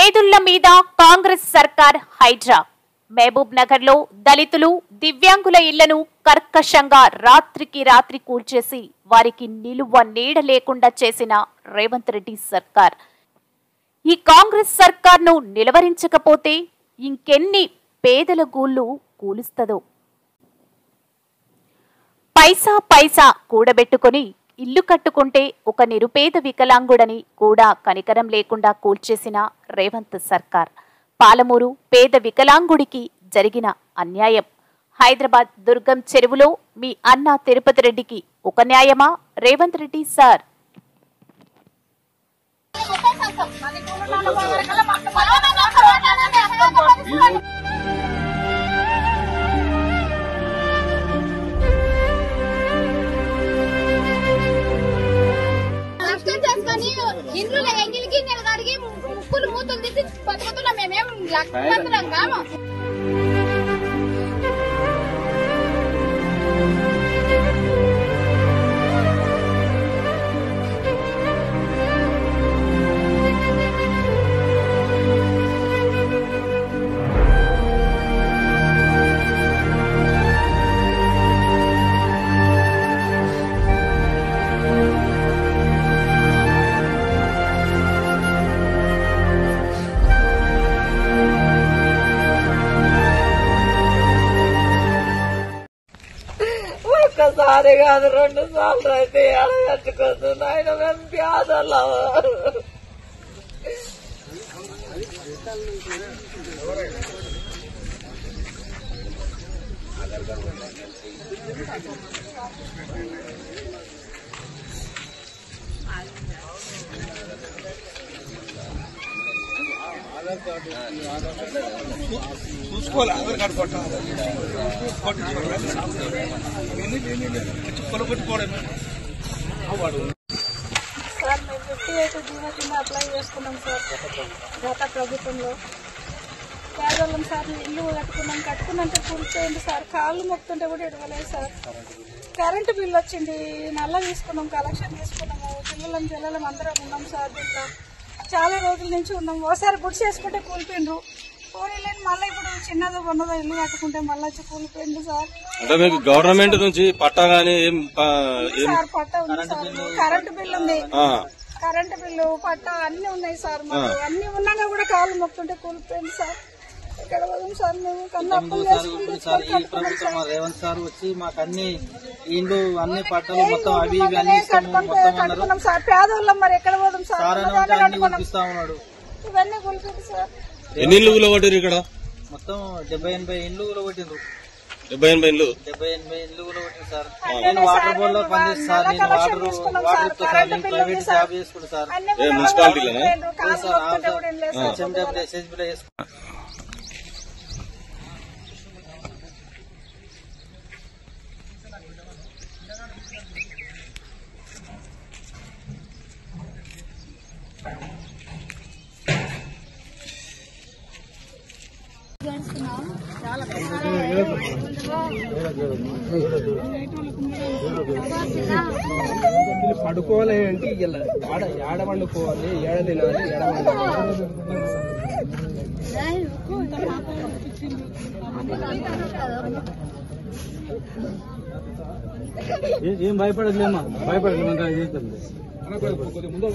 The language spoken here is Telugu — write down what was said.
పేదల మీద కాంగ్రెస్ సర్కార్ హైడ్రా. మహబూబ్ నగర్ లో దళితులు దివ్యాంగుల ఇళ్లను కర్కశంగా రాత్రికి రాత్రి కూల్చేసి వారికి నిలువ నీడ లేకుండా చేసిన రేవంత్ రెడ్డి సర్కార్. ఈ కాంగ్రెస్ సర్కార్ను నిలవరించకపోతే ఇంకెన్ని పేదల గూళ్లు కూలుస్తదో. పైసా పైసా కూడబెట్టుకుని ఇల్లు కట్టుకుంటే ఒక నిరుపేద వికలాంగుడని కూడా కనికరం లేకుండా కూల్చేసిన రేవంత్ సర్కార్. పాలమూరు పేద వికలాంగుడికి జరిగిన అన్యాయం. హైదరాబాద్ దుర్గం చెరువులో మీ అన్న తిరుపతి రెడ్డికి ఒక న్యాయమా రేవంత్ రెడ్డి సార్? ఇంట్లో ఎంగిలికి నిలగాడికి ముక్కులు మూతులు తీసి బతుకుతున్నాం. మేమేం లక్షమంతులం కాము. ఒక్కసారి కాదు 2 సార్లు అయితే ఎడగట్టుకోద్దు నాయన. మేము పేదలం. చూసుకోవాలి. ఆధార్ కార్డు కొట్టాలి. సార్ మేము 58 జీవో కింద అప్లై చేసుకున్నాం సార్ గత ప్రభుత్వంలో. పేదోళ్ళం సార్ ఇల్లు కట్టుకున్నాక కూర్చోండి సార్. కాళ్ళు మొక్కుతుంటే కూడా ఇడవలేదు సార్. కరెంటు బిల్లు వచ్చింది, నల్ల తీసుకున్నాం, కలెక్షన్ తీసుకున్నాము. పిల్లలం అందరం ఉన్నాం సార్. దీంట్లో చాలా రోజుల నుంచి ఉన్నాం. ఓసారి గుడి చేసుకుంటే కూలిపోయిండ్రు. కూలీలేని మళ్ళీ ఇప్పుడు చిన్నదో కొన్నదో ఇల్లు కట్టుకుంటే మళ్ళీ వచ్చి కూలిపోయింది సార్. అంటే మీకు గవర్నమెంట్ నుంచి పట్టా గానీ సార్ పట్టా ఉంది సార్. కరెంటు బిల్లు ఉంది, కరెంటు బిల్లు పట్టా అన్ని ఉన్నాయి సార్. మాకు అన్ని ఉన్నాగా కూడా కాళ్ళు మొక్కుంటే కూలిపోయింది సార్. ఇక్కడ సార్ మేము ఈ ప్రభుత్వం రేవంత్ సార్ వచ్చి మాకు అన్ని ఇండ్లు అన్ని పట్టాలు మొత్తం అవి ఇవి అన్ని కట్టుకున్నాం సార్. పేదోళ్ళం మరి ఎక్కడ పోదాం సార్. అన్ని కురిపిస్తా ఉన్నాడు. ఇవన్నీ కూలిపోయింది సార్. ఎన్ని ఇల్లు కూలగొట్టారు ఇక్కడ? మొత్తం 70-80 ఇండ్లు కూలగొట్టిండ్రు. 70-80 ఇల్లు కూలగొట్టింది సార్. నేను వాటర్ బోర్డ్ లో పనిచేస్తాను సార్. నేను వాటర్ ఇస్తా సార్. నేను ప్రైవేట్ జాబ్ చేసుకుంటా సార్. మున్సిపాలిటీలోనే ఎస్ఎస్బీలో చేసుకుంటా. పడుకోవాలి అంటే ఏడ వండుకోవాలి, ఏడ తినాలి, ఏం భయపడట్లేమా? భయపడట్లేమంటే ముందర